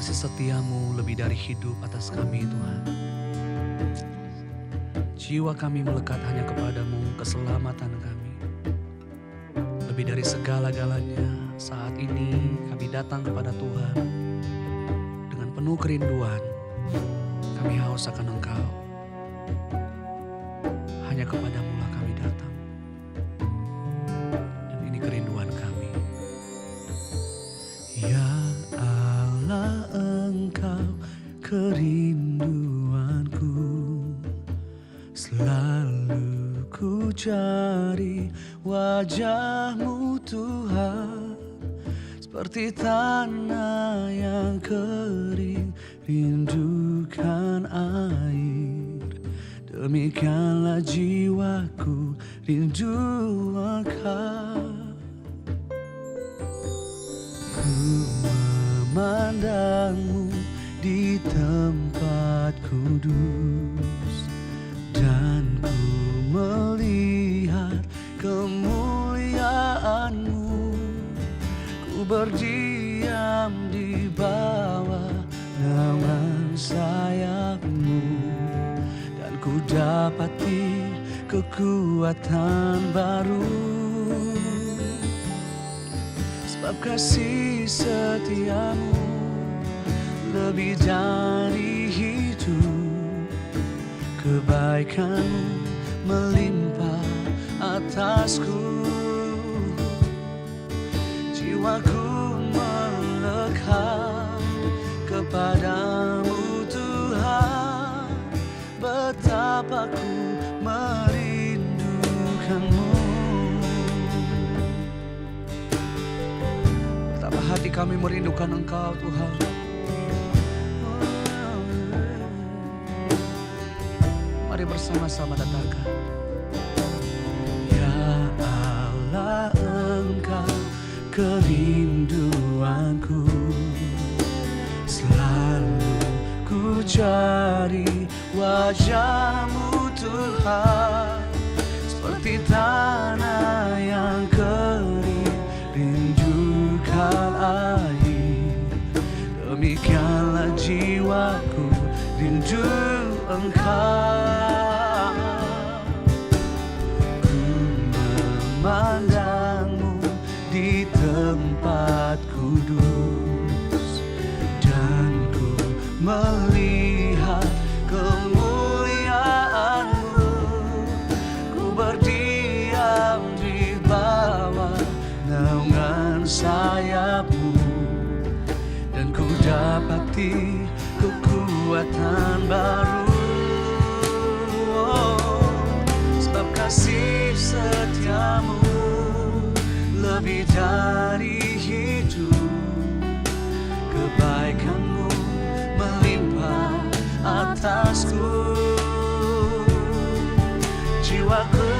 Kasih setiamu lebih dari hidup atas kami Tuhan. Jiwa kami melekat hanya kepadamu, keselamatan kami. Lebih dari segala-galanya, saat ini kami datang kepada Tuhan. Dengan penuh kerinduan, kami haus akan Engkau. Hanya kepadamu lah kami datang. Dan ini kerinduan kami. Ya Allah, Engkau kerinduanku. Selalu ku cari wajah-Mu Tuhan. Seperti tanah yang kering rindukan air. Demikianlah jiwaku rindu Engkau. Ku memandang-Mu di tempat kudus, dan ku melihat kemuliaan-Mu. Ku berdiam di bawah naungan sayap-Mu, dan ku dapati kekuatan baru. Sebab kasih setiamu lebih dari hidup, kebaikan-Mu melimpah atasku. Jiwaku melekat kepadamu Tuhan, betapa ku merindukan-Mu. Betapa hati kami merindukan Engkau Tuhan. Mari bersama-sama datangkan. Ya Allah, Engkau kerinduanku. Selalu ku cari wajah-Mu Tuhan. Seperti tanah yang kering rindukan air. Demikianlah jiwaku rindu Engkau. Ku memandang-Mu di tempat kudus, dan ku melihat kemuliaan-Mu. Ku berdiam di bawah naungan sayap-Mu, dan ku dapati kekuatan baru. Sebab kasih setiamu lebih dari hidup, kebaikan-Mu melimpah atasku. Jiwaku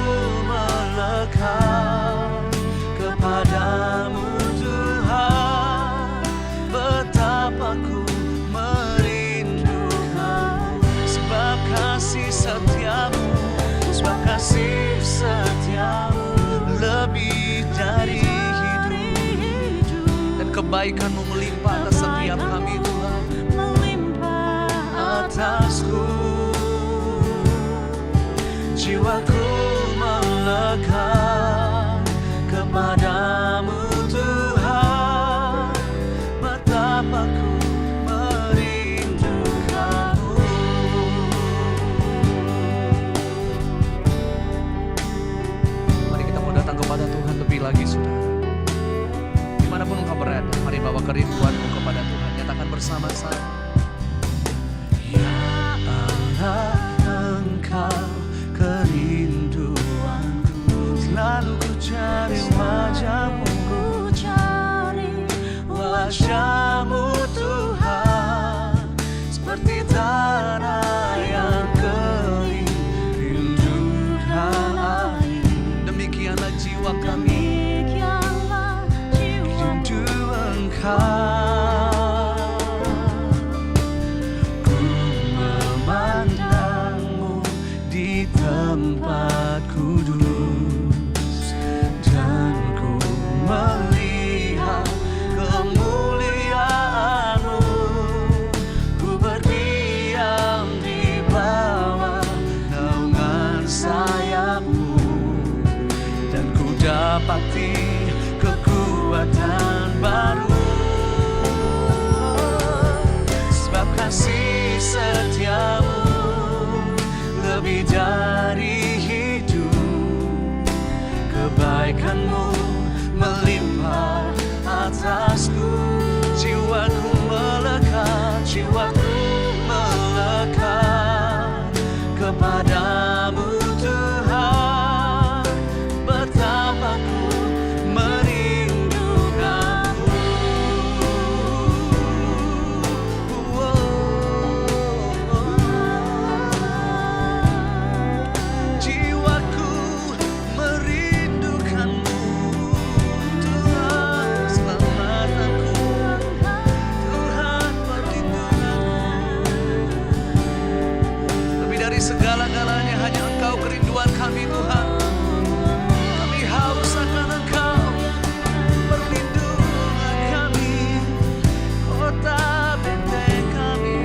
melekat kepadamu Tuhan, betapa ku merindukan-Mu. Sebab kasih setiamu, sebab kasih setiamu lebih dari hidup, dan kebaikan-Mu melimpah atas setiap kami Tuhan, atasku. Jiwaku melekat kepadamu Tuhan, betapa ku merindukan-Mu. Mari kita mau datang kepada Tuhan lebih lagi saudara. Dimanapun engkau berada, mari bawa kerinduanmu kepada Tuhan. Nyatakan bersama-sama. Ya Allah, Engkau kerinduanku. Selalu ku cari wajah-Mu, wajah-Mu Tuhan. Seperti tanah yang kering rindukan air. Demikianlah jiwa kami rindu Engkau. Ku memandang-Mu di tempat kudus, dan ku melihat kemuliaan-Mu. dapati kekuatan baru. Sebab kasih setiamu lebih dari hidup, kebaikanmu melimpah atasku. Jiwaku melekat, jiwaku melekat kepadamu Tuhan. Betapa ku merindukanmu. Jiwaku merindukanmu Tuhan, selamatanku Tuhan, perlindunganmu. Lebih dari segala-galanya hanya Engkau kerinduan kami Tuhan. Kami haus akan Engkau, perlindungan kami, kota benteng kami.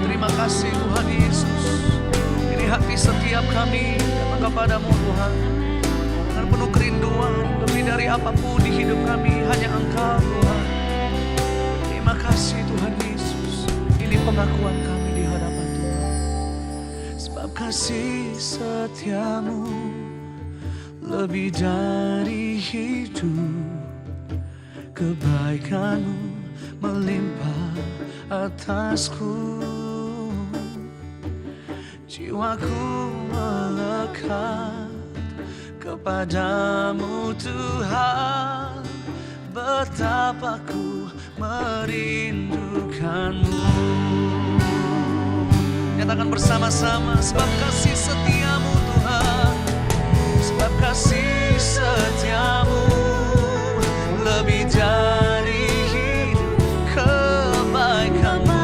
Terima kasih Tuhan Yesus. Ini hati setiap kami datang kepadamu Tuhan dengan penuh kerinduan. Lebih dari apapun di hidup kami hanya Engkau Tuhan. Terima kasih Tuhan Yesus. Ini pengakuan kami di hadapan Tuhan. Sebab kasih setiamu lebih dari hidup, kebaikanmu melimpah atasku. Jiwaku melekat kepadamu Tuhan. Betapa ku merindukanmu. Nyatakan bersama-sama, sebab kasih setiamu Tuhan, sebab kasih setiamu lebih dari hidup, kebaikanmu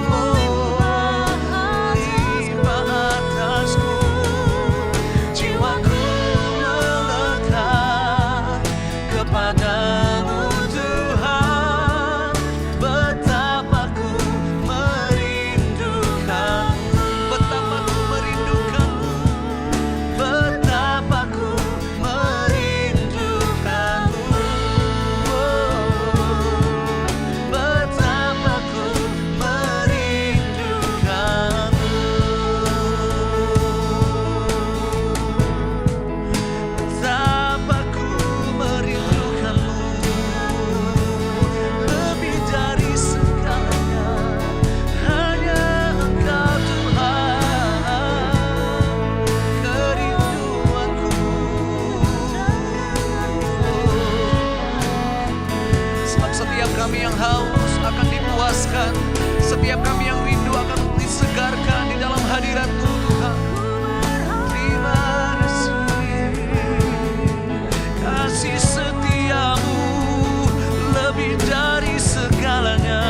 melimpah atasku. Jiwaku melekat kepadamu Tuhan. Betapa ku merindukanmu, betapa ku merindukanmu, betapa ku merindukanmu. Betapa ku merindukanmu. Betapa ku merindukanmu. Lebih dari segalanya hanya Engkau Tuhan, kerinduanku. Sebab setiap kami yang haus akan dipuaskan, setiap kami yang rindu akan disegarkan di dalam hadirat-Mu Tuhan. Terima kasih. Kasih setiamu lebih dari segalanya.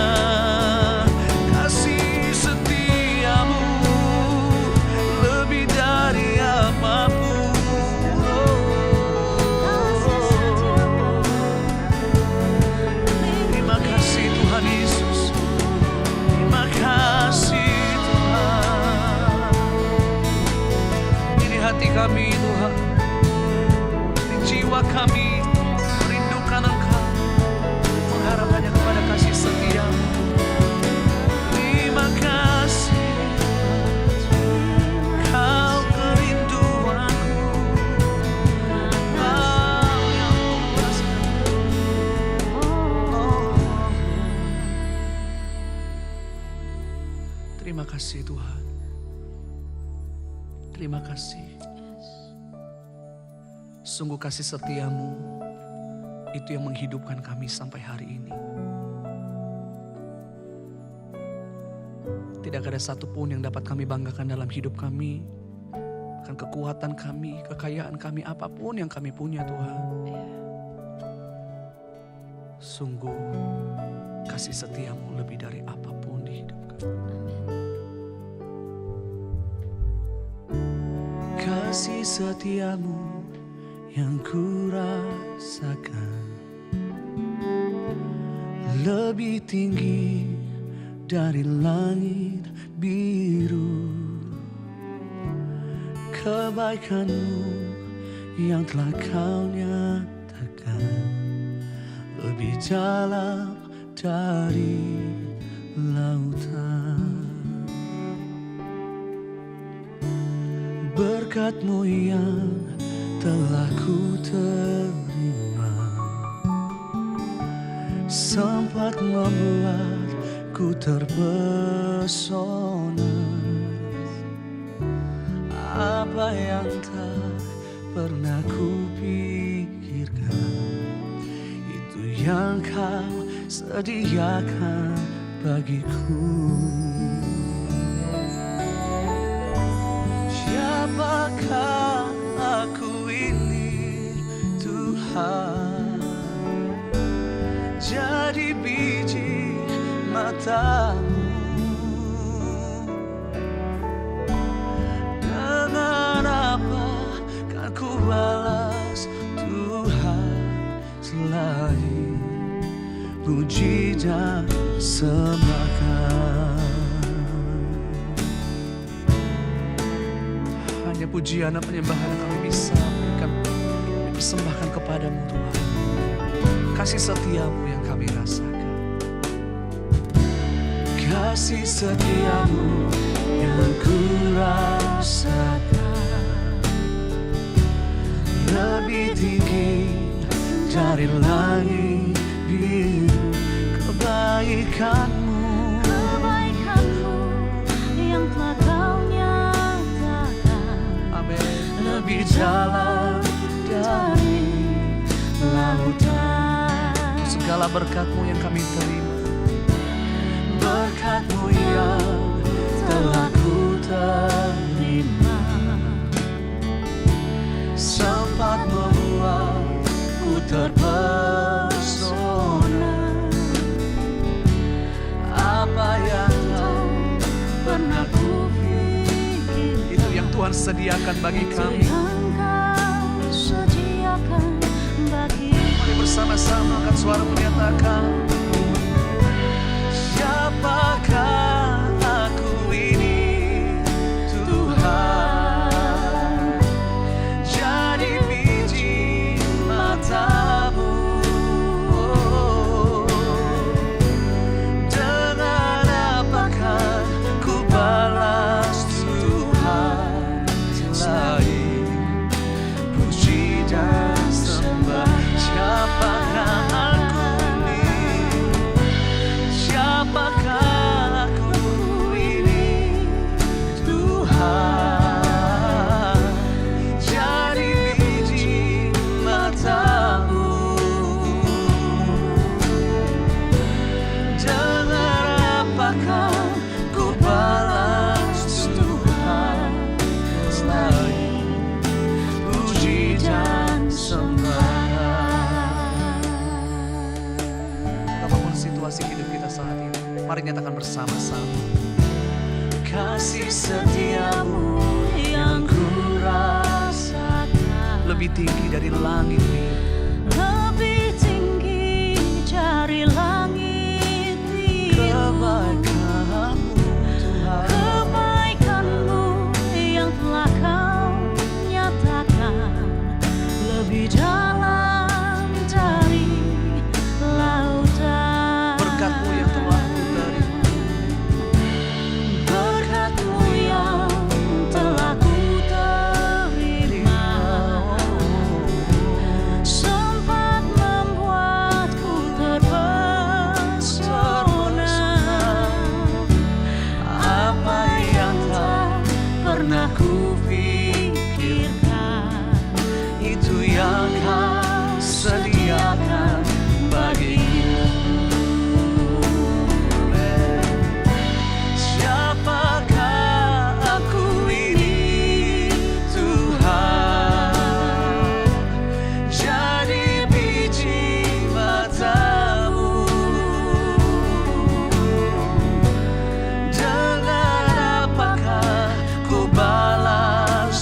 Kasih setiamu lebih dari apapun. Terima kasih Tuhan Yesus. Terima kasih Tuhan. Ini hati kami Tuhan, ini jiwa kami merindukan Engkau, mengharap hanya kepada kasih setiamu. Terima kasih, Kau kerinduanku, Kau yang memuaskan. Terima kasih Tuhan. Terima kasih. Sungguh kasih setiamu itu yang menghidupkan kami sampai hari ini. Tidak ada satupun yang dapat kami banggakan dalam hidup kami. Bukan kekuatan kami, kekayaan kami, apapun yang kami punya Tuhan. Sungguh kasih setiamu lebih dari apapun di hidup kami. Kasih setiamu yang ku rasakan lebih tinggi dari langit biru. Kebaikan-Mu yang telah Kau nyatakan lebih dalam dari lautan. Berkat-Mu yang telah ku terima sempat membuatku terpesona. Apa yang tak pernah kupikirkan, itu yang Kau sediakan bagiku. Siapakah aku ini, Tuhan? Jadi biji mata-Mu. Dengan apa kan ku balas, Tuhan, selain puji dan sembahkan. Hanya pujian dan penyembahan yang kami bisa berikan, kami persembahkan kepadamu Tuhan. Kasih setia-Mu yang kami rasakan, kasih setia-Mu yang ku rasakan lebih tinggi dari langit biru. Kebaikan-Mu yang telah Kau nyatakan, amin, lebih dalam dari lautan. Segala berkat-Mu yang kami terima, berkat-Mu yang telah ku terima sempat membuatku terpesona. Apa yang tak pernah kupikir, itu yang Tuhan sediakan bagi kami. Mari bersama-sama angkat suara menyatakan, siapakah aku ini, Tuhan? Jadi biji mata-Mu. Dengan apakah ku balas, Tuhan, selain puji dan sembah? Siapakah aku ini? Siapakah aku ini, Tuhan? Jadi biji mata-Mu. Dengan apakah ku balas, Tuhan, selain puji dan sembah? Apapun situasi hidup kita saat ini, mari nyatakan bersama-sama, kasih setia-Mu yang ku rasakan lebih tinggi dari langit biru. Lebih tinggi dari langit biru. Kebaikan-Mu, Tuhan, Kebaikan-Mu yang telah Kau nyatakan lebih dalam dari lautan. berkat-Mu yang telah ku terima, Berkat-Mu yang telah ku terima sempat membuatku terpesona. apa yang tak Pernah kupikirkan, itu yang Kau sediakan bagiku. Siapakah aku ini, Tuhan? Jadi biji mata-Mu. Dengan apakah ku balas,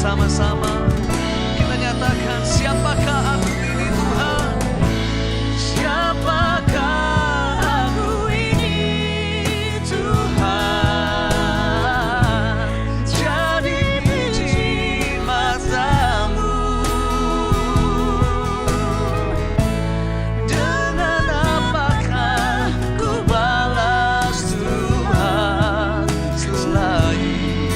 bersama-sama kita nyatakan, siapakah aku ini Tuhan? Siapakah aku ini Tuhan? Jadi puji matamu. Dengan apakah ku balas Tuhan selain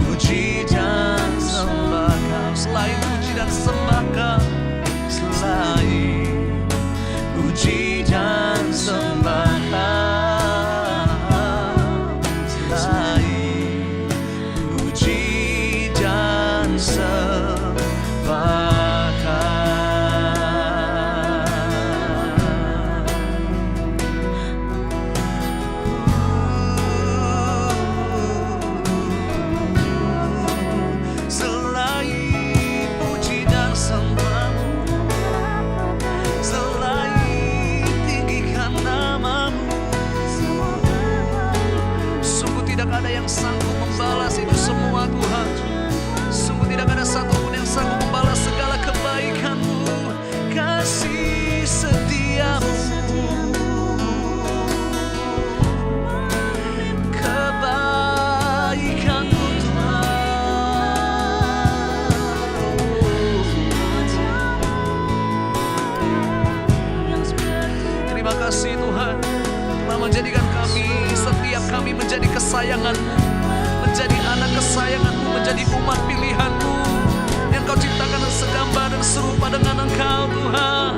puji dan sembah Kau, selain puji dan sembah Kau, selain puji dan sembah Kau, selain puji dan sembah Kau. Selain puji dan sembah-Mu, selain tinggikan nama-Mu, sungguh tidak ada yang sanggup membalas itu semua Tuhan. Sungguh tidak ada satupun yang sanggup membalas segala kebaikan-Mu, kasih setia-Mu, kebaikan-Mu Tuhan. Terima kasih Tuhan telah menjadikan kami, setiap kami menjadi kesayangan-Mu, menjadi anak kesayangan-Mu, menjadi umat pilihan-Mu yang Kau ciptakan dan segambar dan serupa dengan Engkau Tuhan.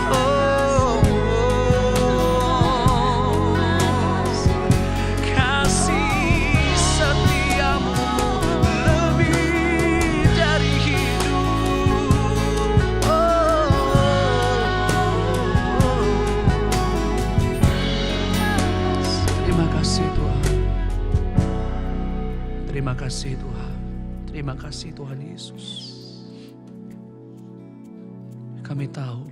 Oh, kasih setia-Mu lebih dari hidup. Terima kasih Tuhan. Terima kasih Tuhan. Terima kasih Tuhan Yesus. Kami tahu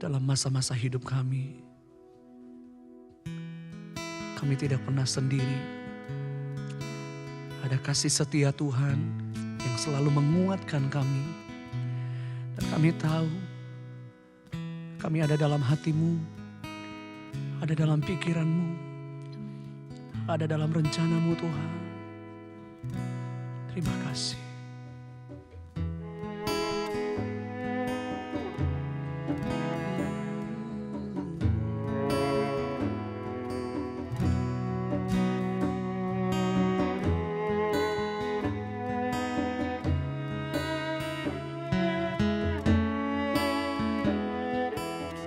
dalam masa-masa hidup kami tidak pernah sendiri. Ada kasih setia Tuhan yang selalu menguatkan kami. Dan kami tahu kami ada dalam hati-Mu, ada dalam pikiran-Mu, ada dalam rencana-Mu Tuhan. Terima kasih.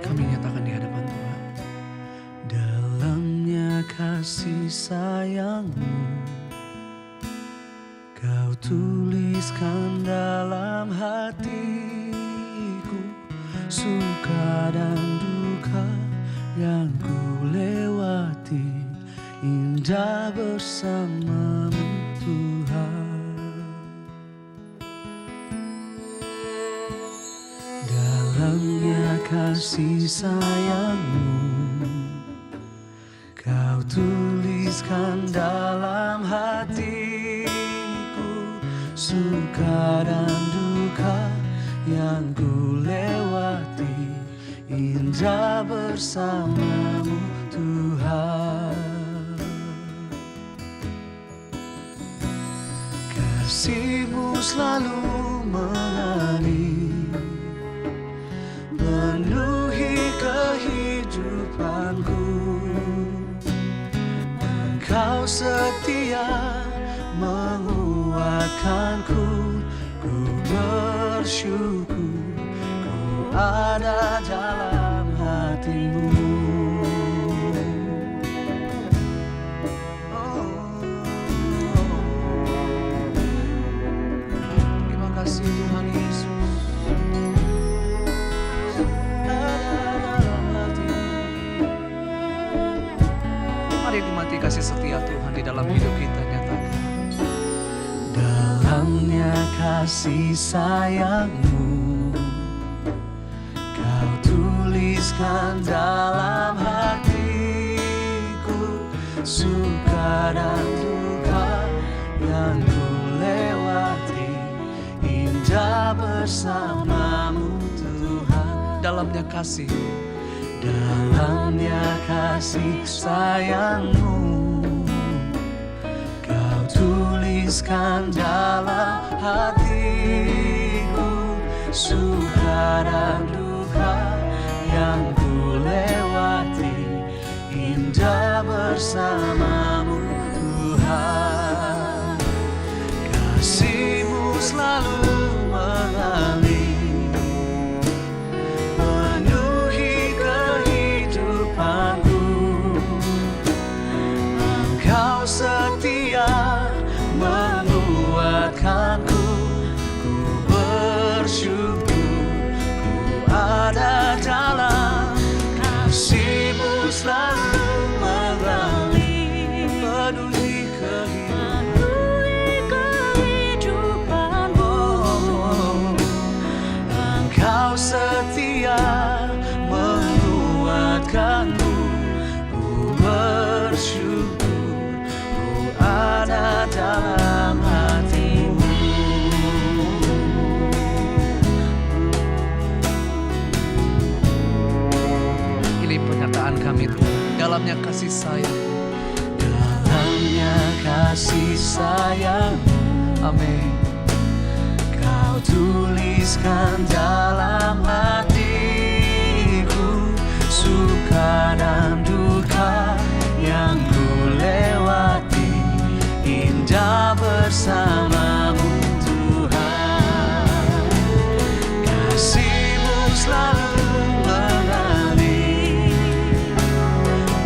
Kami nyatakan di hadapan Tuhan, dalamnya kasih sayang-Mu Kau tuliskan dalam hatiku, suka dan duka yang ku lewati, indah bersama-Mu Tuhan. Dalamnya kasih sayang-Mu Kau tuliskan dalam hatiku, suka dan duka yang ku lewati, indah bersama-Mu Tuhan. Kasih-Mu selalu mengalir, penuhi kehidupanku. Engkau setia menguatkanku, ku bersyukur ku ada dalam hati-Mu. Terima kasih Tuhan Yesus. Mari nikmati kasih setia Tuhan di dalam hidup kita. Nyatakan, dalamnya kasih sayang-Mu Kau tuliskan dalam hatiku, suka dan duka yang ku lewati, indah bersamamu Tuhan. Dalamnya kasih sayangmu, Kau tuliskan dalam hatiku. Suka dan duka yang ku lewati, indah bersamamu Tuhan. Kasih-Mu selalu mengalir, penuhi kehidupanku. Engkau setia menguatkanku, ku bersyukur ku ada dalam kasih-Mu selalu mengalir, penuhi kehidupanku. Engkau setia menguatkanku, ku bersyukur ku ada dalam hati-Mu. Ini pernyataan kami Tuhan, dalamnya kasih sayang, dalamnya kasih sayang, amin. Kau tuliskan dalam hatiku, suka dan duka yang ku lewati, indah bersamamu Tuhan. Kasih-Mu selalu mengalir,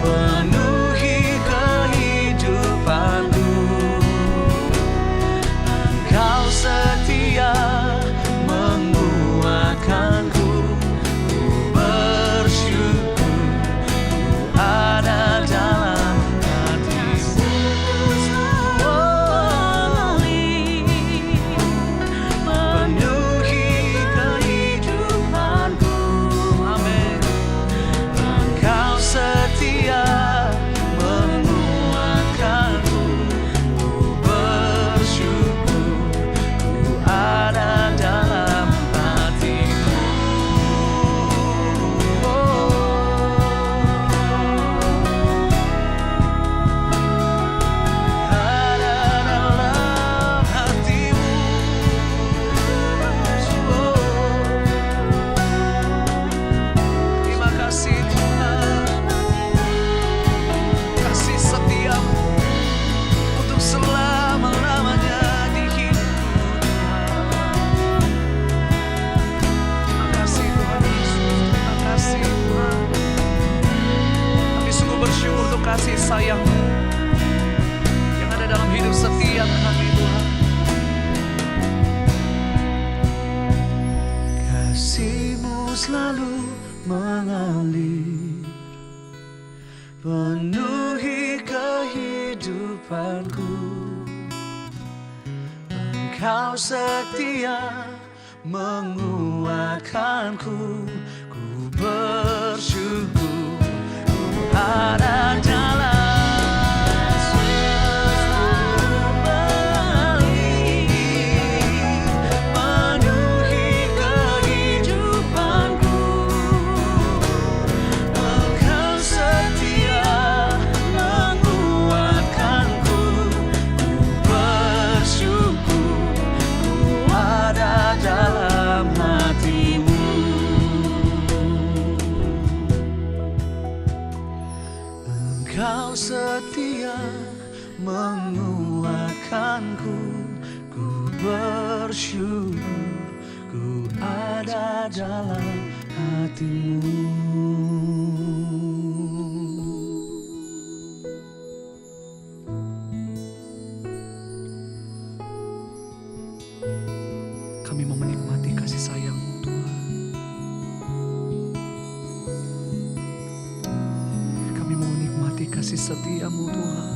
penuhi kehidupanku. Engkau setia menguatkanku, ku bersyukur ku ada dalam hati-Mu. Penuhi kehidupanku, amin. Engkau setia menguatkanku, ku bersyukur ku ada dalam hati-Mu. Ada dalam hati-Mu. Terima kasih Tuhan, kasih setia-Mu untuk selama-lamanya di hidupku Tuhan. Terima kasih Tuhan Yesus, terima kasih Tuhan. Kami sungguh bersyukur untuk kasih sayang-Mu yang ada dalam hidup setiap kami Tuhan. Kasih-Mu selalu mengalir, penuhi kehidupanku. Engkau setia menguatkanku, ku bersyukur ku ada dalam penuhi kehidupanku. Engkau setia menguatkanku, ku bersyukur ku ada dalam hati-Mu. Engkau setia menguatkanku, ku bersyukur ku ada dalam hati-Mu. Kami mau menikmati kasih sayang-Mu Tuhan. Kami mau menikmati kasih setia-Mu Tuhan.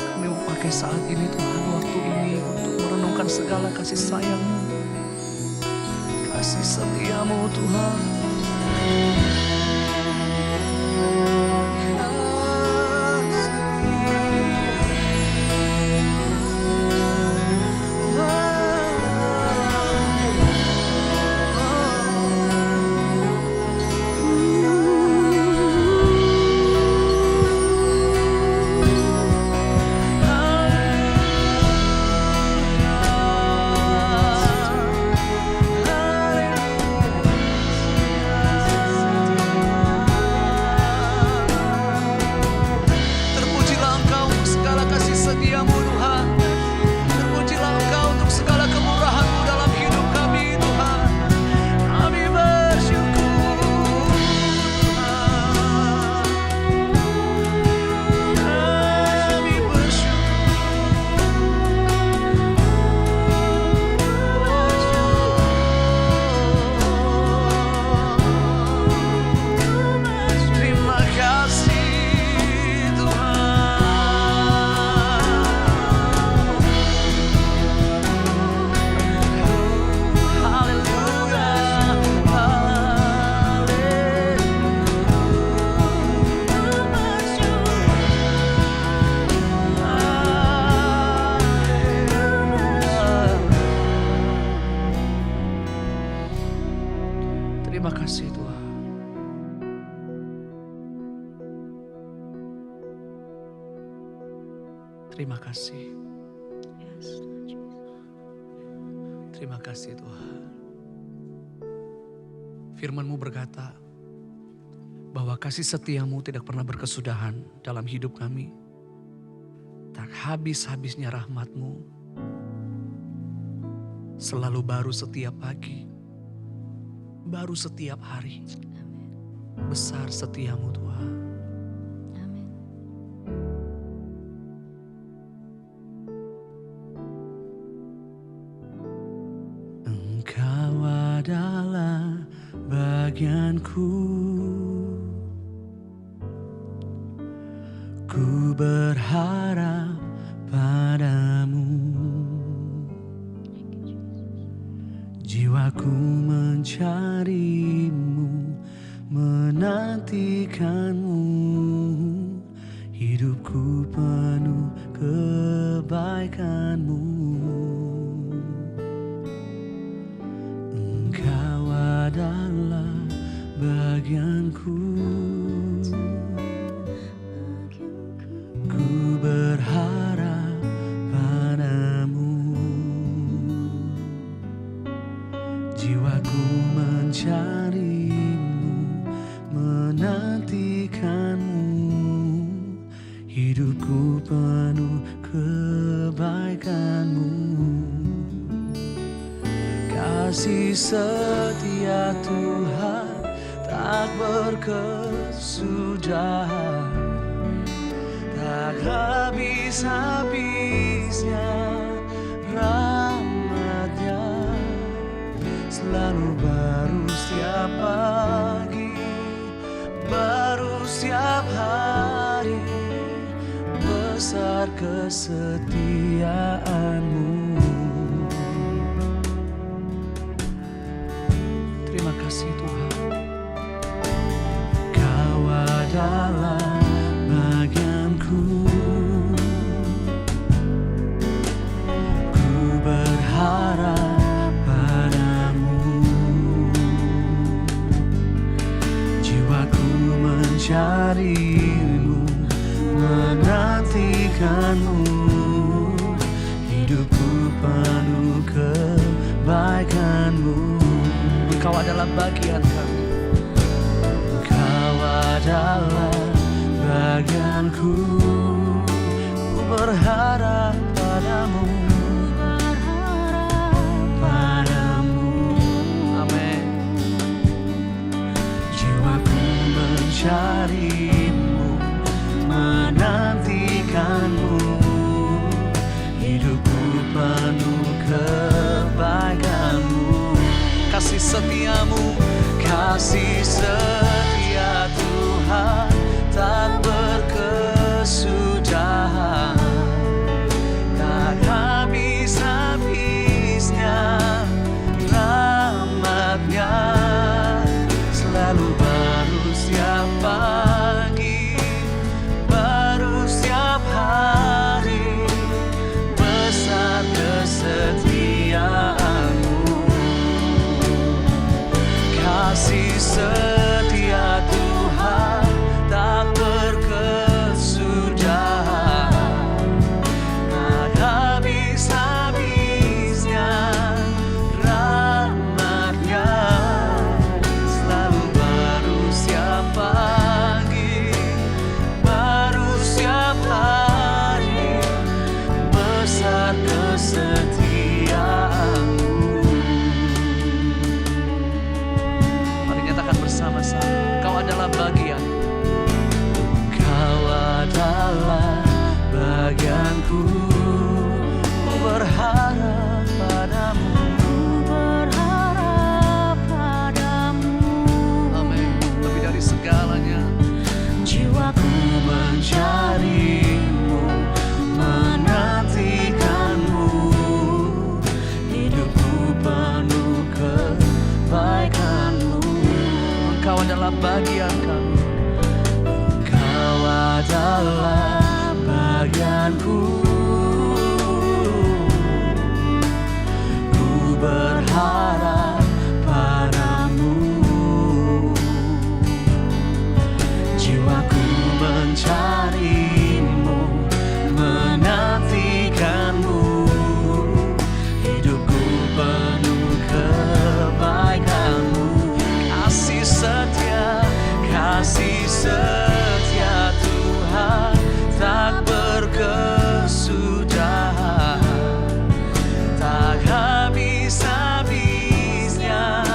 Kami mau pakai saat ini Tuhan, waktu ini segala kasih sayang-Mu, kasih setia-Mu Tuhan. Terima kasih Tuhan. Terima kasih. Terima kasih Tuhan. Firman-Mu berkata bahwa kasih setia-Mu tidak pernah berkesudahan dalam hidup kami. Tak habis-habisnya rahmat-Mu selalu baru setiap pagi, baru setiap hari. Besar setia-Mu Tuhan. Engkau adalah bagianku, ku berharap padamu. Jiwaku mencarimu, menantikanmu. Hidupku penuh kebaikanmu. Engkau adalah bagianku, ku berharap padamu. Jiwaku mencarimu, menantikanmu. Hidupku penuh kebaikanmu. Kasih setia Tuhan tak berkesudahan, tak habis-habisnya rahmat-Nya. Selalu baru setiap pagi, baru setiap hari. Besar kesetiaan-Mu. Terima kasih Tuhan. Kau adalah bagianku, ku berharap padamu. Jiwaku mencarimu, menantikanmu. Hidupku penuh kebaikanmu. Engkau adalah bagian kami. Engkau adalah bagianku, ku berharap padamu. Padamu, amin. Jiwaku mencarimu, menantikanmu. Hidupku penuh kebaikanmu. Kasih setiamu, kasih setia Tuhan tak berkesudahan, tak habis-habis adalah bagian. Kau adalah bagianku, berharap padamu. Berharap padamu. Amin. Lebih dari segalanya, Jiwaku mencarimu, menantikanmu. Hidupku penuh kebaikanmu. Engkau adalah bagian kami. Engkau adalah bagianku. Ku berharap padamu. Jiwaku mencarimu, menantikanmu. Hidupku penuh kebaikanmu. Kasih setia Tuhan tak berkesudahan, tak habis-habisnya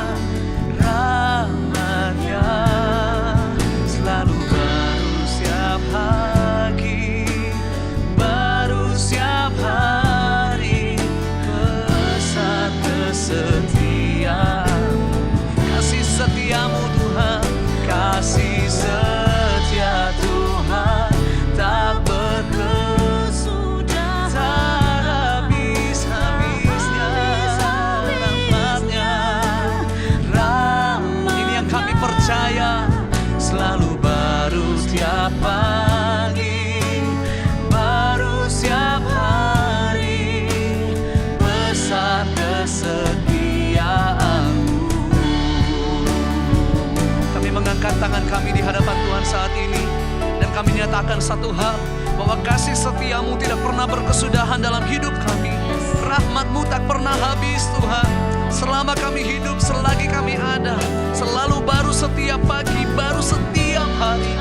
rahmat-Nya, selalu baru setiap pagi, baru setiap hari, besar kesetiaan. Kasih setiamu Tuhan, kasih setia Tuhan tak berkesudahan, tak habis-habisnya rahmat-Nya. Ini yang kami percaya, selalu baru setiap pagi, baru setiap hari, besar kesetiaan-Mu. Kami mengangkat tangan kami di hadapan Tuhan saat ini, dan kami nyatakan satu hal, bahwa kasih setiamu tidak pernah berkesudahan dalam hidup kami. Rahmat-Mu tak pernah habis Tuhan. Selama kami hidup, selagi kami ada, selalu baru setiap pagi, baru setiap hari.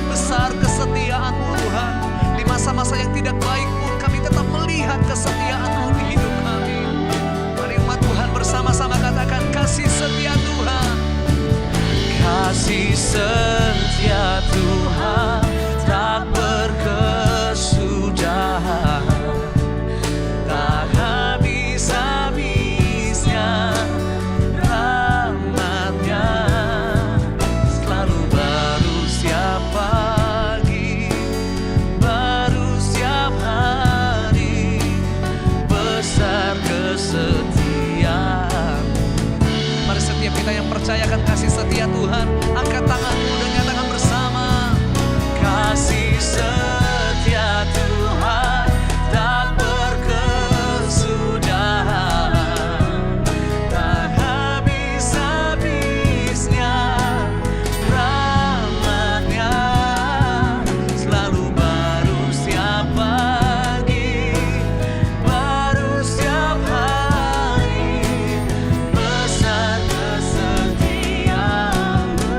Besar kesetiaan-Mu Tuhan. Di masa-masa yang tidak baik pun kami tetap melihat kesetiaan-Mu di hidup kami. Mari umat Tuhan bersama-sama katakan, kasih setia Tuhan. Kasih setia Tuhan tak berkesudahan, tak habis-habisnya rahmat-Nya, selalu baru setiap pagi, baru setiap hari, besar kesetiaan. Mari setiap kita yang percaya akan kasih setia Tuhan, angkat tanganmu dan nyatakan bersama. Kasih setia Tuhan tak berkesudahan, tak habis-habisnya rahmat-Nya, selalu baru setiap pagi, baru setiap hari, besar kesetiaan-Mu.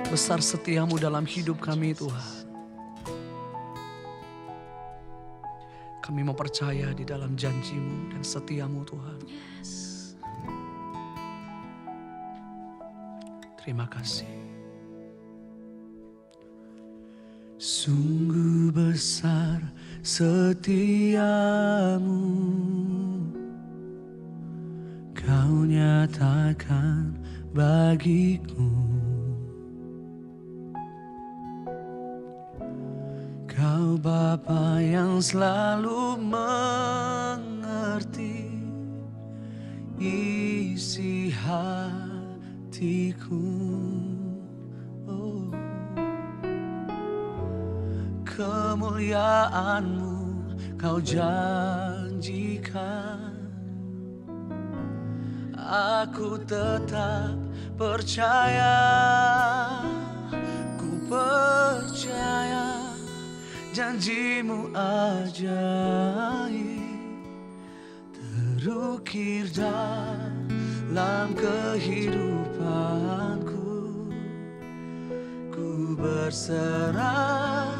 besar setiamu dalam hidup kami Tuhan. Kami mau percaya di dalam janjimu dan setiamu Tuhan. Terima kasih. Sungguh besar setiamu, Kau nyatakan bagiku. Kau Bapa yang selalu mengerti isi hatiku. Oh. Kemuliaan-Mu Kau janjikan, aku tetap percaya. Ku percaya janji-Mu ajaib, terukir dalam kehidupanku. Ku berserah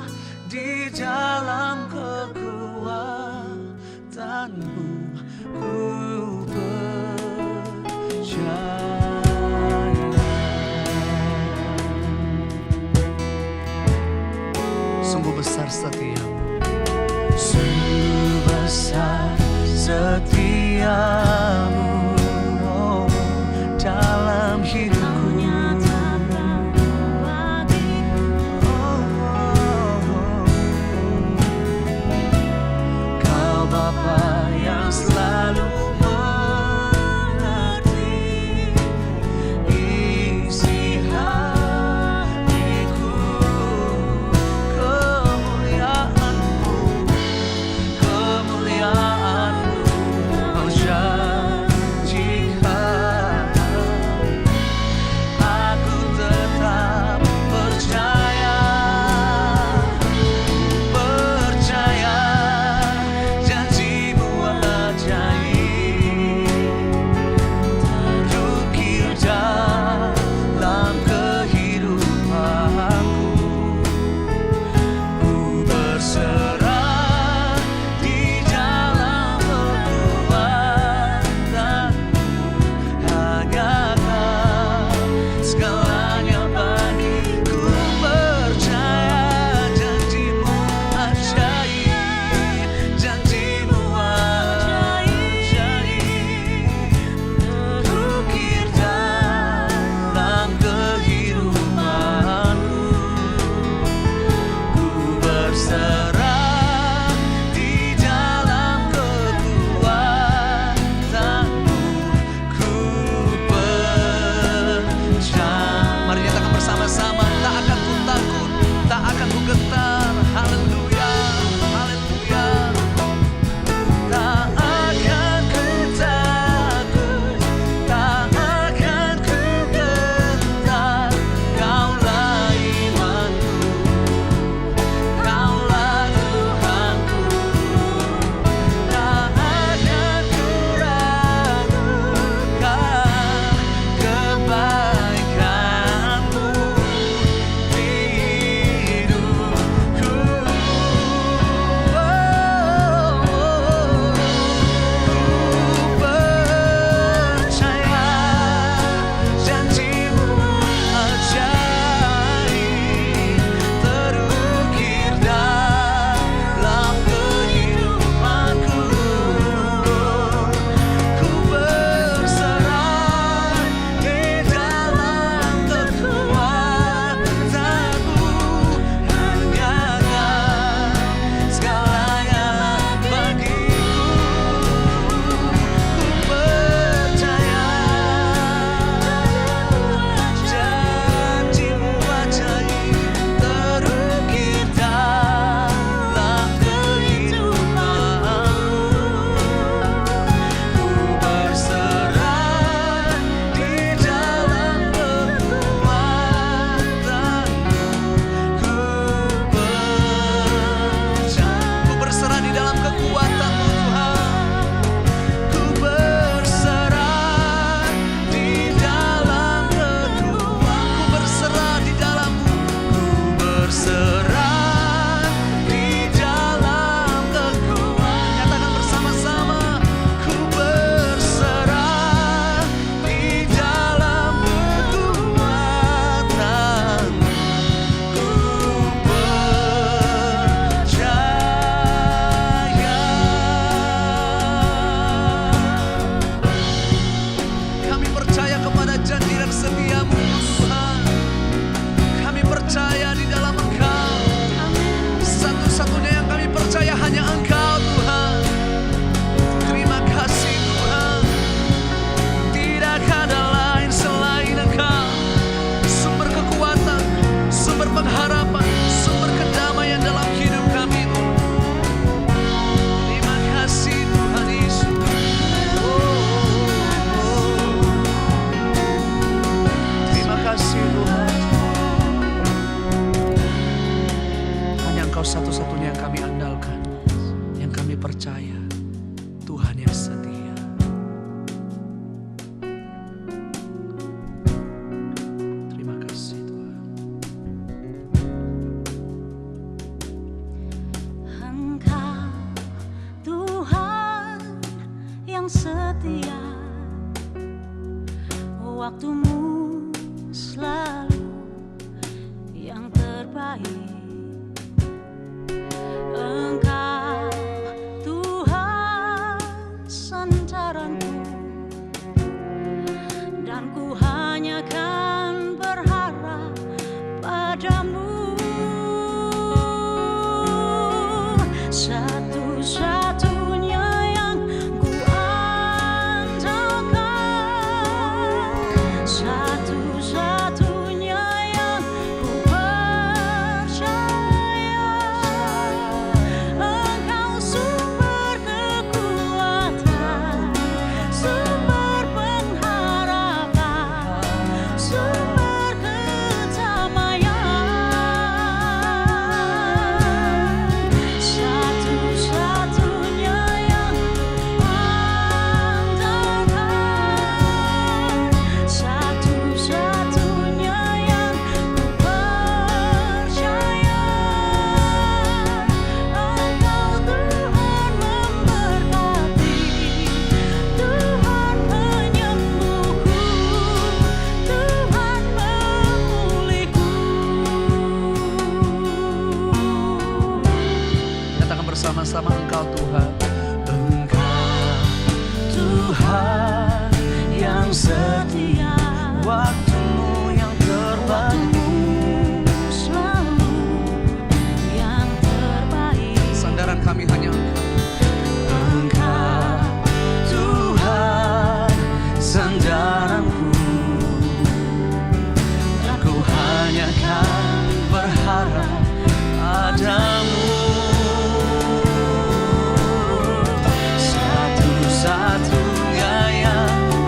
di dalam kekuatan-Mu. Ku percaya. Sungguh besar setiamu, sungguh besar setiamu, oh, dalam hidupku. Kau Bapa yang selalu mengerti isi hatiku. Kemuliaan-Mu Kau janjikan, sumber pengharapan, sumber kedamaian dalam hidup kami. Terima kasih Tuhan Yesus. Terima kasih Tuhan. Hanya Engkau satu-satunya yang kami andalkan, yang kami percaya, Tuhan yang setia. Terima kasih Tuhan. Engkau Tuhan yang setia, waktumu selalu yang terbaik. Engkau Tuhan sandaranku, dan ku hanya kan berharap padamu. Satu-satunya yang ku andalkan, satu-satunya yang ku percaya. Engkau sumber kekuatan, sumber pengharapan, sumber kedamaian. Satu-satunya yang ku andalkan, satu-satunya yang ku percaya. Engkau Tuhan memberkati, Tuhan penyembuhku, Tuhan pemulihku. Katakan bersama-sama, Engkau Tuhan. Engkau Tuhan yang setia, waktumu yang terbaik. Waktumu selalu yang terbaik. Sandaran kami hanya Engkau. Tuhan sandaranku, dan ku hanya kan berharap padamu. Satu-satunya yang ku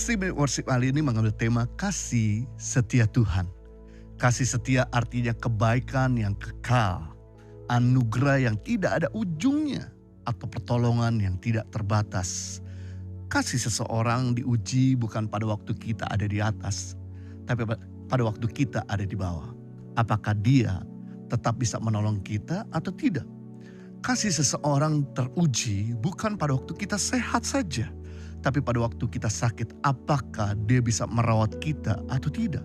Streaming Worship kali ini mengambil tema kasih setia Tuhan. Kasih setia artinya kebaikan yang kekal, anugerah yang tidak ada ujungnya, atau pertolongan yang tidak terbatas. Kasih seseorang diuji bukan pada waktu kita ada di atas, tapi pada waktu kita ada di bawah. Apakah dia tetap bisa menolong kita atau tidak? Kasih seseorang teruji bukan pada waktu kita sehat saja, tapi pada waktu kita sakit, apakah dia bisa merawat kita atau tidak?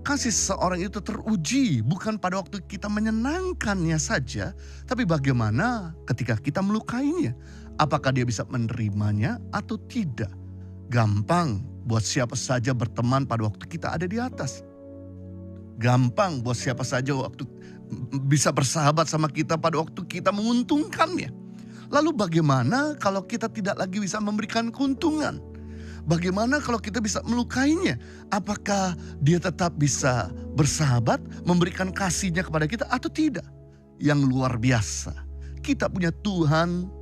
Kasih seseorang itu teruji bukan pada waktu kita menyenangkannya saja, tapi bagaimana ketika kita melukainya? Apakah dia bisa menerimanya atau tidak? Gampang buat siapa saja berteman pada waktu kita ada di atas. Gampang buat siapa saja waktu bisa bersahabat sama kita pada waktu kita menguntungkannya. Lalu bagaimana kalau kita tidak lagi bisa memberikan keuntungan? Bagaimana kalau kita bisa melukainya? Apakah dia tetap bisa bersahabat, memberikan kasihnya kepada kita atau tidak? Yang luar biasa. Kita punya Tuhan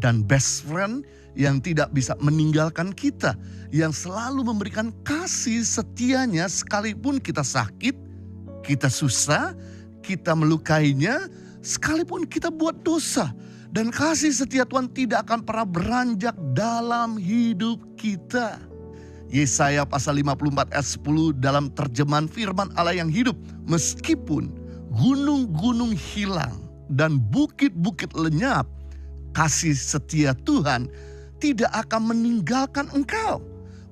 dan best friend yang tidak bisa meninggalkan kita. Yang selalu memberikan kasih setianya sekalipun kita sakit, kita susah, kita melukainya, sekalipun kita buat dosa. Dan kasih setia Tuhan tidak akan pernah beranjak dalam hidup kita. Yesaya pasal 54 ayat 10 dalam terjemahan firman Allah yang hidup. Meskipun gunung-gunung hilang dan bukit-bukit lenyap, kasih setia Tuhan tidak akan meninggalkan engkau.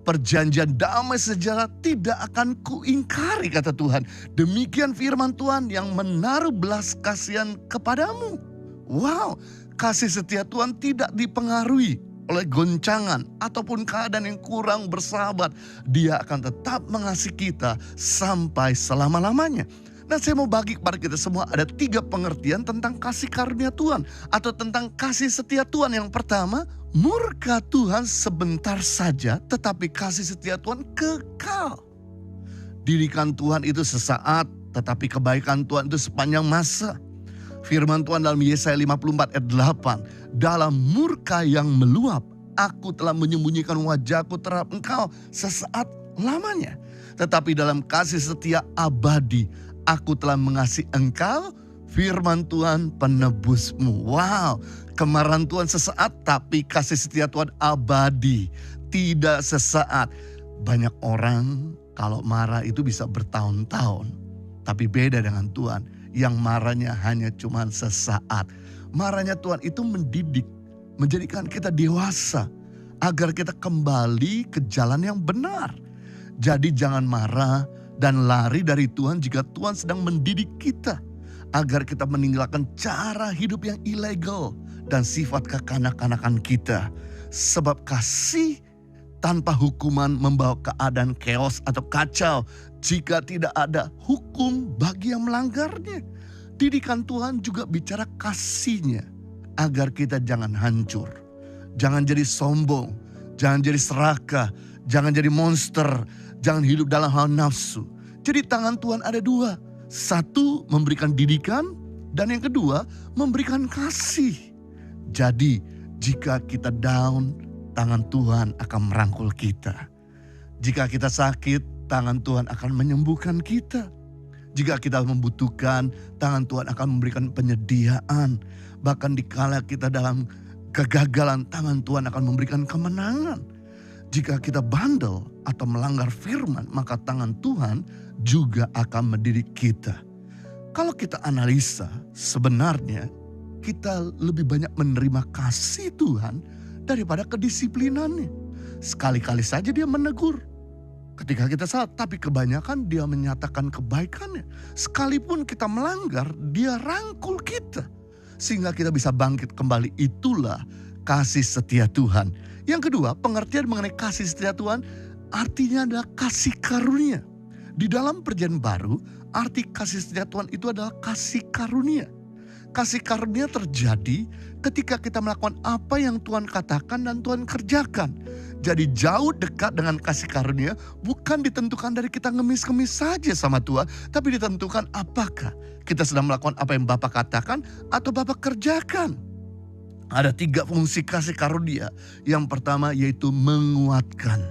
Perjanjian damai sejahtera tidak akan kuingkari, kata Tuhan. Demikian firman Tuhan yang menaruh belas kasihan kepadamu. Wow, kasih setia Tuhan tidak dipengaruhi oleh goncangan ataupun keadaan yang kurang bersahabat. Dia akan tetap mengasihi kita sampai selama-lamanya. Nah, saya mau bagi kepada kita semua ada 3 pengertian tentang kasih karunia Tuhan atau tentang kasih setia Tuhan. Yang pertama, murka Tuhan sebentar saja, tetapi kasih setia Tuhan kekal. Didikan Tuhan itu sesaat, tetapi kebaikan Tuhan itu sepanjang masa. Firman Tuhan dalam Yesaya 54 ayat 8. Dalam murka yang meluap, aku telah menyembunyikan wajahku terhadap engkau sesaat lamanya. Tetapi dalam kasih setia abadi, aku telah mengasihi engkau, firman Tuhan penebusmu. Wow, kemarahan Tuhan sesaat, tapi kasih setia Tuhan abadi. Tidak sesaat. Banyak orang kalau marah itu bisa bertahun-tahun. Tapi beda dengan Tuhan. Yang marahnya hanya cuma sesaat. Marahnya Tuhan itu mendidik, menjadikan kita dewasa, agar kita kembali ke jalan yang benar. Jadi jangan marah dan lari dari Tuhan jika Tuhan sedang mendidik kita, agar kita meninggalkan cara hidup yang ilegal dan sifat kekanak-kanakan kita. Sebab kasih tanpa hukuman membawa keadaan chaos atau kacau jika tidak ada hukum bagi yang melanggarnya. Didikan Tuhan juga bicara kasihnya agar kita jangan hancur. Jangan jadi sombong, jangan jadi serakah, jangan jadi monster, jangan hidup dalam hawa nafsu. Jadi tangan Tuhan ada 2. Satu, memberikan didikan, dan yang kedua, memberikan kasih. Jadi jika kita down, tangan Tuhan akan merangkul kita. Jika kita sakit, tangan Tuhan akan menyembuhkan kita. Jika kita membutuhkan, tangan Tuhan akan memberikan penyediaan. Bahkan dikala kita dalam kegagalan, tangan Tuhan akan memberikan kemenangan. Jika kita bandel atau melanggar firman, maka tangan Tuhan juga akan mendidik kita. Kalau kita analisa, sebenarnya kita lebih banyak menerima kasih Tuhan daripada kedisiplinannya. Sekali-kali saja dia menegur ketika kita salah, tapi kebanyakan dia menyatakan kebaikannya. Sekalipun kita melanggar, dia rangkul kita sehingga kita bisa bangkit kembali. Itulah kasih setia Tuhan. Yang kedua, pengertian mengenai kasih setia Tuhan artinya adalah kasih karunia. Di dalam perjanjian baru, arti kasih setia Tuhan itu adalah kasih karunia. Kasih karunia terjadi ketika kita melakukan apa yang Tuhan katakan dan Tuhan kerjakan. Jadi jauh dekat dengan kasih karunia bukan ditentukan dari kita ngemis-ngemis saja sama Tuhan, tapi ditentukan apakah kita sedang melakukan apa yang Bapa katakan atau Bapa kerjakan. Ada 3 fungsi kasih karunia. Yang pertama yaitu menguatkan.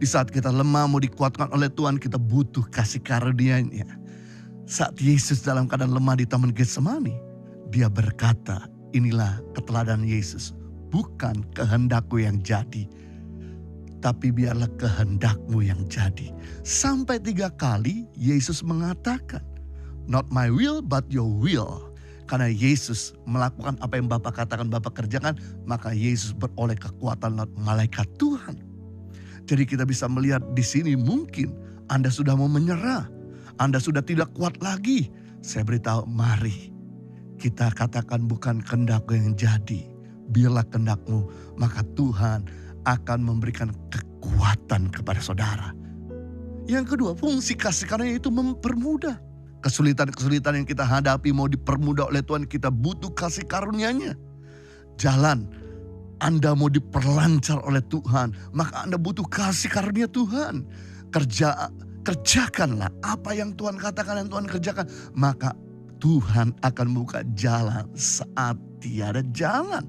Di saat kita lemah mau dikuatkan oleh Tuhan, kita butuh kasih karunia-Nya. Saat Yesus dalam keadaan lemah di Taman Getsemani, dia berkata, inilah keteladanan Yesus. Bukan kehendakku yang jadi, tapi biarlah kehendakmu yang jadi. Sampai 3 kali Yesus mengatakan, not my will but your will. Karena Yesus melakukan apa yang Bapa katakan, Bapa kerjakan, maka Yesus beroleh kekuatan lewat malaikat Tuhan. Jadi kita bisa melihat di sini mungkin Anda sudah mau menyerah. Anda sudah tidak kuat lagi. Saya beritahu, mari kita katakan bukan kehendakku yang jadi, biarlah kehendakmu, maka Tuhan akan memberikan kekuatan kepada saudara. Yang kedua, fungsi kasih karunia itu mempermudah. Kesulitan-kesulitan yang kita hadapi mau dipermudah oleh Tuhan, kita butuh kasih karunia-Nya. Jalan Anda mau diperlancar oleh Tuhan, maka Anda butuh kasih karunia Tuhan. Kerjakanlah apa yang Tuhan katakan dan Tuhan kerjakan, maka Tuhan akan buka jalan saat tiada jalan.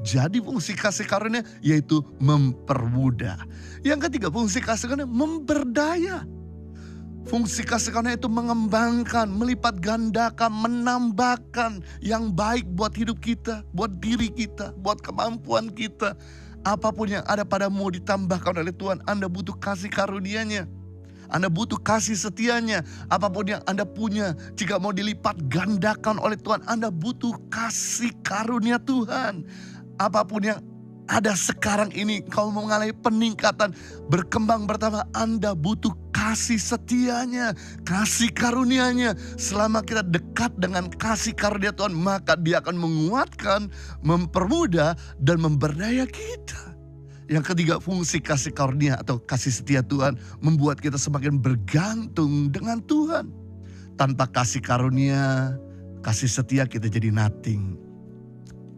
Jadi fungsi kasih karunia yaitu mempermudah. Yang ketiga, fungsi kasih karunia memberdaya. Fungsi kasih karunia itu mengembangkan, melipat gandakan, menambahkan yang baik buat hidup kita, buat diri kita, buat kemampuan kita. Apapun yang ada padamu ditambahkan oleh Tuhan, Anda butuh kasih karunia-Nya. Anda butuh kasih setianya. Apapun yang Anda punya, jika mau dilipat gandakan oleh Tuhan, Anda butuh kasih karunia Tuhan. Apapun yang ada sekarang ini, kau mengalami peningkatan, berkembang bertambah, Anda butuh kasih setianya, kasih karunia-Nya. Selama kita dekat dengan kasih karunia Tuhan, maka Dia akan menguatkan, mempermudah, dan memberdaya kita. Yang ketiga, fungsi kasih karunia atau kasih setia Tuhan membuat kita semakin bergantung dengan Tuhan. Tanpa kasih karunia, kasih setia, kita jadi nothing.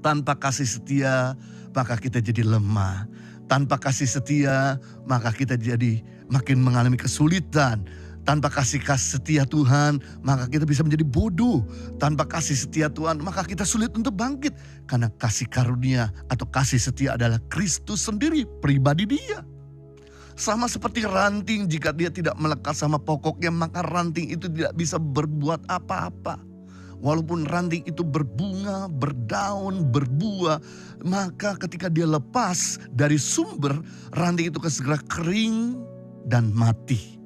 Tanpa kasih setia, maka kita jadi lemah. Tanpa kasih setia, maka kita jadi makin mengalami kesulitan. Tanpa kasih setia Tuhan, maka kita bisa menjadi bodoh. Tanpa kasih setia Tuhan, maka kita sulit untuk bangkit. Karena kasih karunia atau kasih setia adalah Kristus sendiri, pribadi Dia. Sama seperti ranting, jika dia tidak melekat sama pokoknya, maka ranting itu tidak bisa berbuat apa-apa. Walaupun ranting itu berbunga, berdaun, berbuah, maka ketika dia lepas dari sumber, ranting itu akan segera kering dan mati.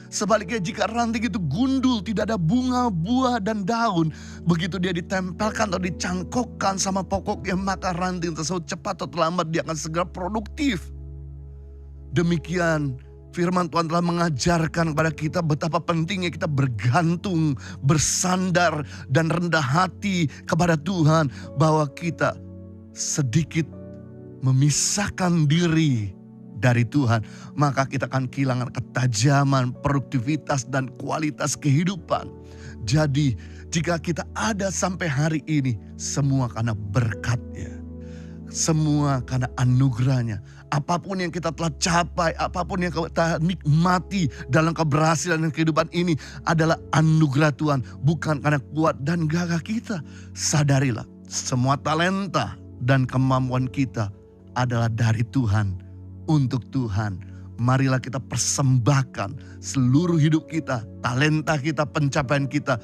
Sebaliknya jika ranting itu gundul, tidak ada bunga, buah, dan daun, begitu dia ditempelkan atau dicangkokkan sama pokoknya, maka ranting tersebut cepat atau lambat dia akan segera produktif. Demikian firman Tuhan telah mengajarkan kepada kita betapa pentingnya kita bergantung, bersandar, dan rendah hati kepada Tuhan. Bahwa kita sedikit memisahkan diri dari Tuhan, maka kita akan kehilangan ketajaman, produktivitas, dan kualitas kehidupan. Jadi jika kita ada sampai hari ini, semua karena berkat-Nya, semua karena anugerah-Nya. Apapun yang kita telah capai, apapun yang kita nikmati dalam keberhasilan dan kehidupan ini adalah anugerah Tuhan, bukan karena kuat dan gagah kita. Sadarilah, semua talenta dan kemampuan kita adalah dari Tuhan, untuk Tuhan. Marilah kita persembahkan seluruh hidup kita, talenta kita, pencapaian kita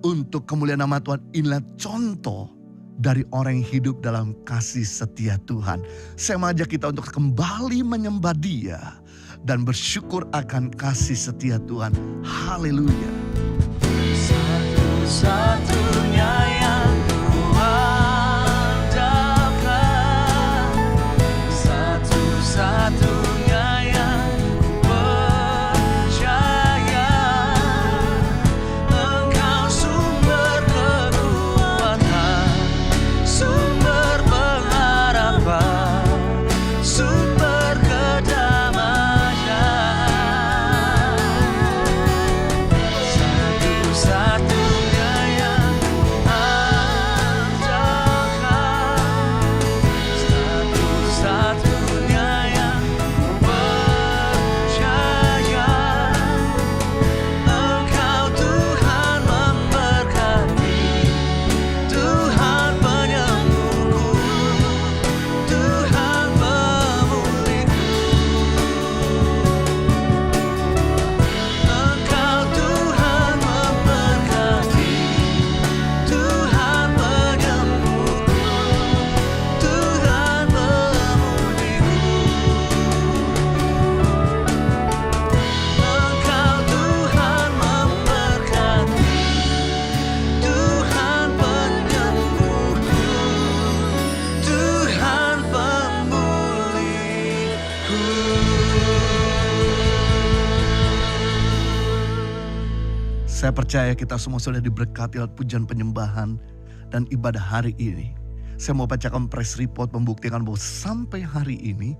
untuk kemuliaan nama Tuhan. Inilah contoh dari orang yang hidup dalam kasih setia Tuhan. Saya mengajak kita untuk kembali menyembah Dia dan bersyukur akan kasih setia Tuhan. Haleluya. Satu-satunya yang kuandalkan, satu-satunya yang kupercaya, Engkau sumber kekuatan, sumber pengharapan, sumber kedamaian. percaya kita semua sudah diberkati lewat pujian penyembahan dan ibadah hari ini. Saya mau bacakan press report membuktikan bahwa sampai hari ini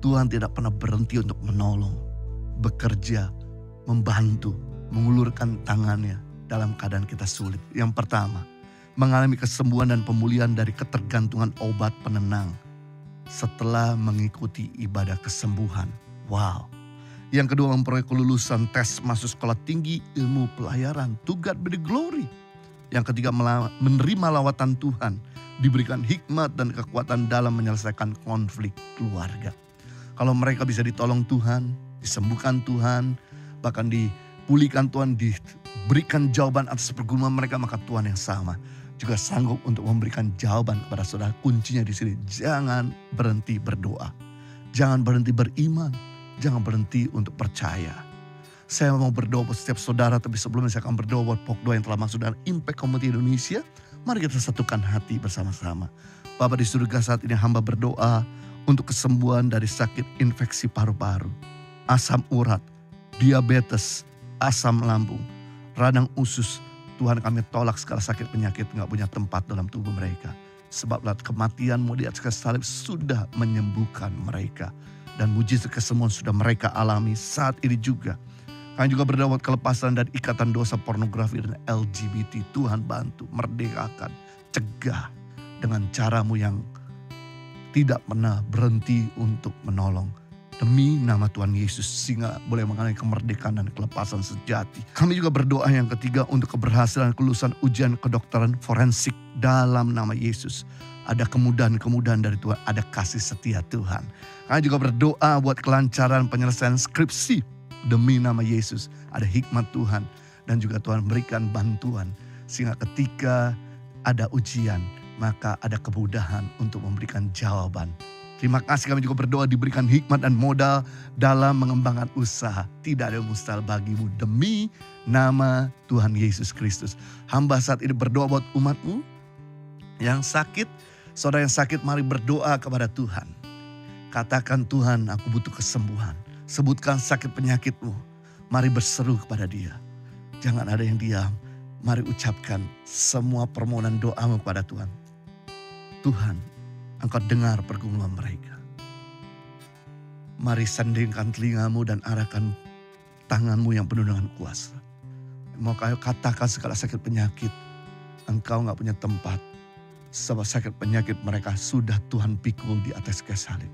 Tuhan tidak pernah berhenti untuk menolong, bekerja, membantu, mengulurkan tangannya dalam keadaan kita sulit. Yang pertama, mengalami kesembuhan dan pemulihan dari ketergantungan obat penenang setelah mengikuti ibadah kesembuhan. Wow. Yang kedua, memperoleh kelulusan tes masuk sekolah tinggi ilmu pelayaran. To God be the glory. Yang ketiga, menerima lawatan Tuhan, diberikan hikmat dan kekuatan dalam menyelesaikan konflik keluarga. Kalau mereka bisa ditolong Tuhan, disembuhkan Tuhan, bahkan dipulihkan Tuhan, diberikan jawaban atas pergumulan mereka, maka Tuhan yang sama juga sanggup untuk memberikan jawaban kepada saudara. Kuncinya di sini, jangan berhenti berdoa, jangan berhenti beriman, jangan berhenti untuk percaya. Saya mau berdoa buat setiap saudara, tapi sebelumnya saya akan berdoa buat pokdoa yang telah masuk dalam Impact Community Indonesia. Mari kita satukan hati bersama-sama. Bapa di surga, saat ini hamba berdoa untuk kesembuhan dari sakit infeksi paru-paru, asam urat, diabetes, asam lambung, radang usus. Tuhan, kami tolak segala sakit penyakit gak punya tempat dalam tubuh mereka. Sebab lewat kematian-Mu di atas kayu salib sudah menyembuhkan mereka. Dan mujizat kesembuhan sudah mereka alami saat ini juga. Kami juga berdoa buat kelepasan dari ikatan dosa pornografi dan LGBT. Tuhan bantu, merdekakan, cegah dengan cara-Mu yang tidak pernah berhenti untuk menolong. Demi nama Tuhan Yesus, sehingga boleh mengalami kemerdekaan dan kelepasan sejati. Kami juga berdoa yang ketiga untuk keberhasilan kelulusan ujian kedokteran forensik dalam nama Yesus. Ada kemudahan-kemudahan dari Tuhan, ada kasih setia Tuhan. Kami juga berdoa buat kelancaran penyelesaian skripsi demi nama Yesus. Ada hikmat Tuhan dan juga Tuhan berikan bantuan. Sehingga ketika ada ujian, maka ada kemudahan untuk memberikan jawaban. Terima kasih, kami juga berdoa diberikan hikmat dan modal dalam mengembangkan usaha. Tidak ada mustahil bagimu demi nama Tuhan Yesus Kristus. Hamba saat ini berdoa buat umat-Mu yang sakit. Saudara yang sakit, mari berdoa kepada Tuhan. Katakan, Tuhan, aku butuh kesembuhan. Sebutkan sakit penyakitmu. Mari berseru kepada Dia. Jangan ada yang diam. Mari ucapkan semua permohonan doamu kepada Tuhan. Tuhan, Engkau dengar pergumulan mereka. Mari sandingkan telingamu dan arahkan tanganmu yang penuh dengan kuasa. Mau kau katakan segala sakit penyakit, engkau gak punya tempat. Sebab sakit penyakit mereka sudah Tuhan pikul di atas kayu salib.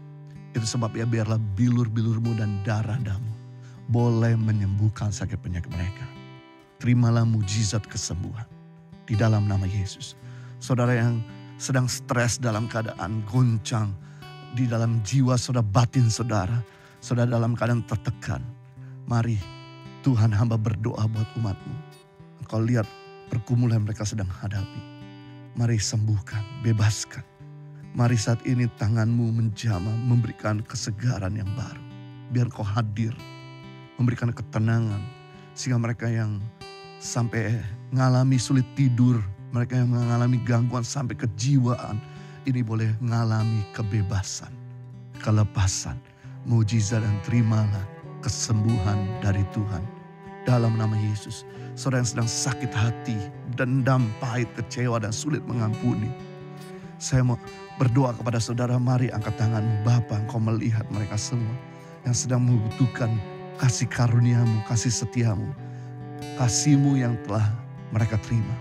Itu sebabnya biarlah bilur-bilurmu dan darah-darahmu boleh menyembuhkan sakit penyakit mereka. Terimalah mujizat kesembuhan di dalam nama Yesus. Saudara yang sedang stres dalam keadaan goncang di dalam jiwa saudara, batin saudara dalam keadaan tertekan. Mari Tuhan, hamba berdoa buat umat-Mu. Engkau lihat pergumulan mereka sedang hadapi. Mari sembuhkan, bebaskan. Mari saat ini tangan-Mu menjamah, memberikan kesegaran yang baru. Biar Kau hadir, memberikan ketenangan. Sehingga mereka yang sampai mengalami sulit tidur, mereka yang mengalami gangguan sampai kejiwaan, ini boleh mengalami kebebasan, kelepasan, mujizat, dan terimalah kesembuhan dari Tuhan. Dalam nama Yesus, saudara yang sedang sakit hati, dendam, pahit, kecewa, dan sulit mengampuni. Saya mau berdoa kepada saudara, mari angkat tanganmu. Bapa, Engkau melihat mereka semua yang sedang membutuhkan kasih karunia-Mu, kasih setia-Mu, kasih-Mu yang telah mereka terima.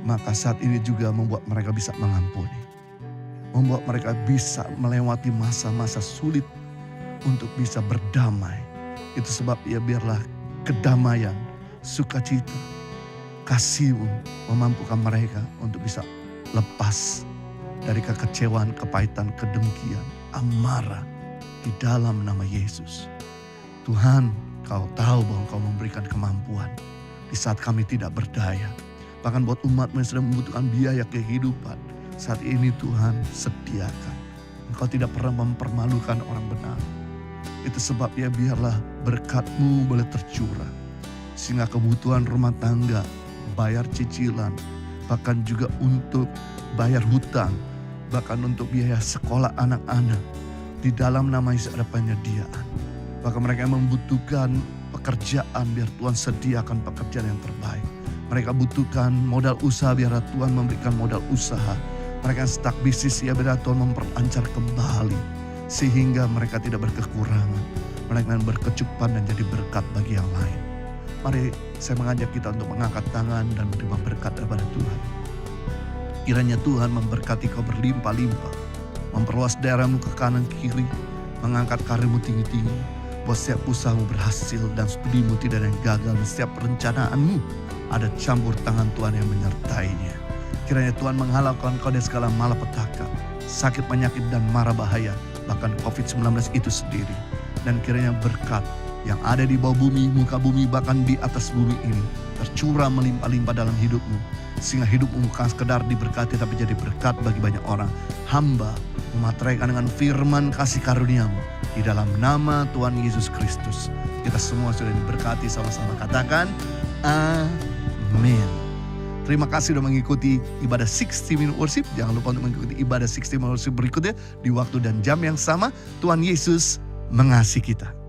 Maka saat ini juga membuat mereka bisa mengampuni. Membuat mereka bisa melewati masa-masa sulit untuk bisa berdamai. Itu sebab ya biarlah kedamaian, sukacita, kasih-Mu memampukan mereka untuk bisa lepas dari kekecewaan, kepahitan, kedengkian, amarah di dalam nama Yesus. Tuhan, Kau tahu bahwa Kau memberikan kemampuan di saat kami tidak berdaya. Bahkan buat umat-Mu yang sedang membutuhkan biaya kehidupan. Saat ini Tuhan, sediakan. Engkau tidak pernah mempermalukan orang benar. Itu sebabnya biarlah berkat-Mu boleh tercurah. Sehingga kebutuhan rumah tangga, bayar cicilan, bahkan juga untuk bayar hutang, bahkan untuk biaya sekolah anak-anak. Di dalam nama Yesus ada penyediaan. Bahkan mereka yang membutuhkan pekerjaan, biar Tuhan sediakan pekerjaan yang terbaik. Mereka butuhkan modal usaha, biar Tuhan memberikan modal usaha. Mereka yang stuck bisnis, ya biar Tuhan memperlancar kembali. Sehingga mereka tidak berkekurangan. Mereka yang berkecukupan dan jadi berkat bagi yang lain. Mari saya mengajak kita untuk mengangkat tangan dan menerima berkat daripada Tuhan. Kiranya Tuhan memberkati kau berlimpah-limpah. Memperluas daerahmu ke kanan kiri. Mengangkat karirmu tinggi-tinggi. Buat setiap usahamu berhasil dan studimu tidak ada yang gagal. Dan setiap perencanaanmu ada campur tangan Tuhan yang menyertainya. Kiranya Tuhan menghalaukan kau dari segala malapetaka, sakit, penyakit, dan mara bahaya. Bahkan COVID-19 itu sendiri. Dan kiranya berkat yang ada di bawah bumi, muka bumi, bahkan di atas bumi ini tercurah melimpah-limpah dalam hidupmu. Sehingga hidupmu bukan sekedar diberkati tapi jadi berkat bagi banyak orang. Hamba memateraikan dengan firman kasih karuniamu di dalam nama Tuhan Yesus Kristus. Kita semua sudah diberkati, sama-sama katakan amin. Terima kasih sudah mengikuti ibadah 60 Minute Worship. Jangan lupa untuk mengikuti ibadah 60 Minute Worship berikutnya di waktu dan jam yang sama. Tuhan Yesus mengasihi kita.